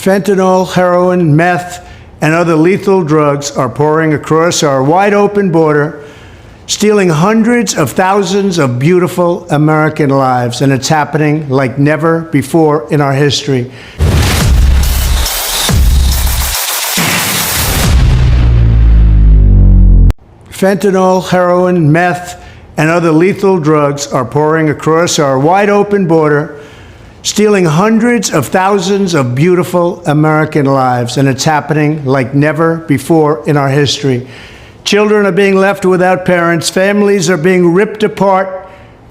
Fentanyl, heroin, meth, and other lethal drugs are pouring across our wide-open border, stealing hundreds of thousands of beautiful American lives, and it's happening like never before in our history. Fentanyl, heroin, meth, and other lethal drugs are pouring across our wide-open border, stealing hundreds of thousands of beautiful American lives, and it's happening like never before in our history. Children are being left without parents, families are being ripped apart,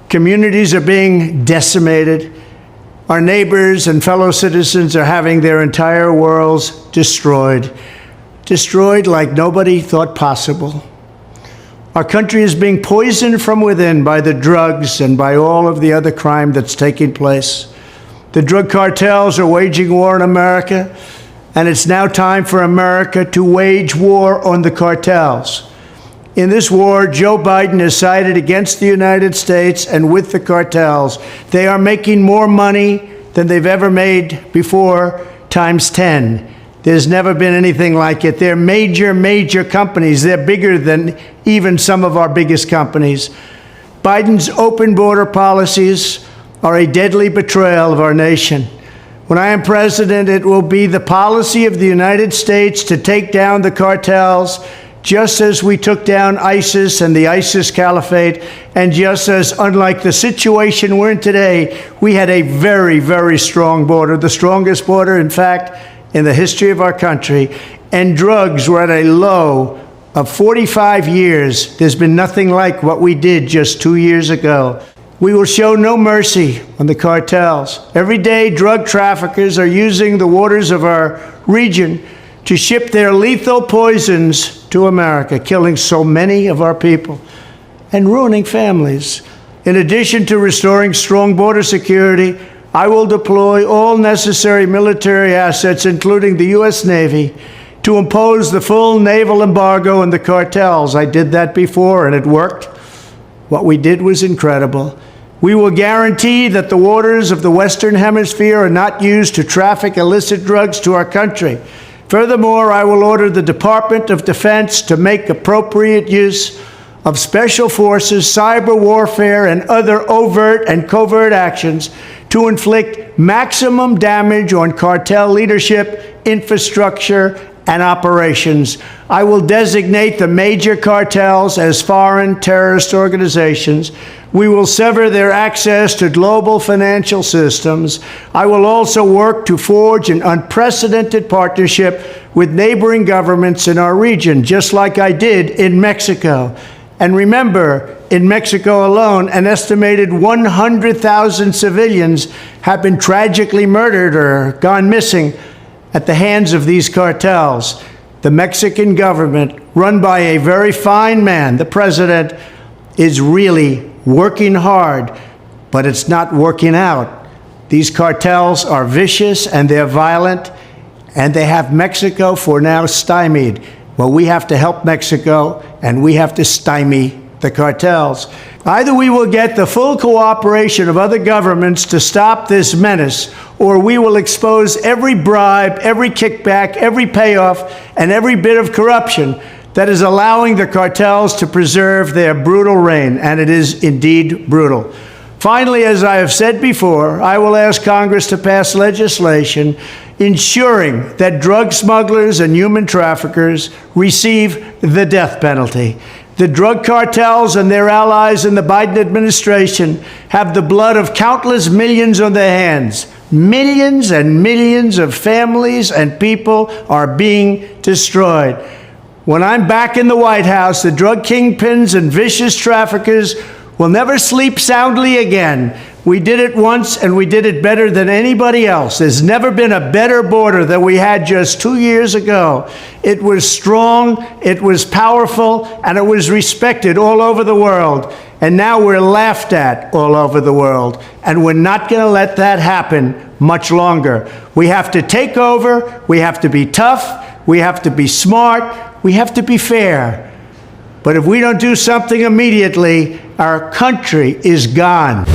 communities are being decimated, our neighbors and fellow citizens are having their entire worlds destroyed like nobody thought possible. Our country is being poisoned from within by the drugs and by all of the other crime that's taking place. The drug cartels are waging war in America, and it's now time for America to wage war on the cartels. In this war, Joe Biden has sided against the United States and with the cartels. They are making more money than they've ever made before, times 10. There's never been anything like it. They're major companies. They're bigger than even some of our biggest companies. Biden's open border policies are a deadly betrayal of our nation. When I am president, it will be the policy of the United States to take down the cartels, just as we took down ISIS and the ISIS caliphate, and just as, unlike the situation we're in today, we had a very strong border, the strongest border, in fact, in the history of our country, and drugs were at a low of 45 years. There's been nothing like what we did just 2 years ago. We will show no mercy on the cartels. Every day, drug traffickers are using the waters of our region to ship their lethal poisons to America, killing so many of our people and ruining families. In addition to restoring strong border security, I will deploy all necessary military assets, including the U.S. Navy, to impose the full naval embargo on the cartels. I did that before, and it worked. What we did was incredible. We will guarantee that the waters of the Western Hemisphere are not used to traffic illicit drugs to our country. Furthermore, I will order the Department of Defense to make appropriate use of special forces, cyber warfare, and other overt and covert actions to inflict maximum damage on cartel leadership, infrastructure, and operations. I will designate the major cartels as foreign terrorist organizations. We will sever their access to global financial systems. I will also work to forge an unprecedented partnership with neighboring governments in our region, just like I did in Mexico. And remember, in Mexico alone, an estimated 100,000 civilians have been tragically murdered or gone missing at the hands of these cartels. The Mexican government, run by a very fine man, the president, is really working hard, but it's not working out. These cartels are vicious and they're violent, and they have Mexico for now stymied. Well, we have to help Mexico, and we have to stymie the cartels. Either we will get the full cooperation of other governments to stop this menace, or we will expose every bribe, every kickback, every payoff, and every bit of corruption that is allowing the cartels to preserve their brutal reign, and it is indeed brutal. Finally, as I have said before, I will ask Congress to pass legislation ensuring that drug smugglers and human traffickers receive the death penalty. The drug cartels and their allies in the Biden administration have the blood of countless millions on their hands. Millions and millions of families and people are being destroyed. When I'm back in the White House, the drug kingpins and vicious traffickers will never sleep soundly again. We did it once, and we did it better than anybody else. There's never been a better border than we had just 2 years ago. It was strong, it was powerful, and it was respected all over the world. And now we're laughed at all over the world. And we're not going to let that happen much longer. We have to take over, we have to be tough, we have to be smart, we have to be fair. But if we don't do something immediately, our country is gone.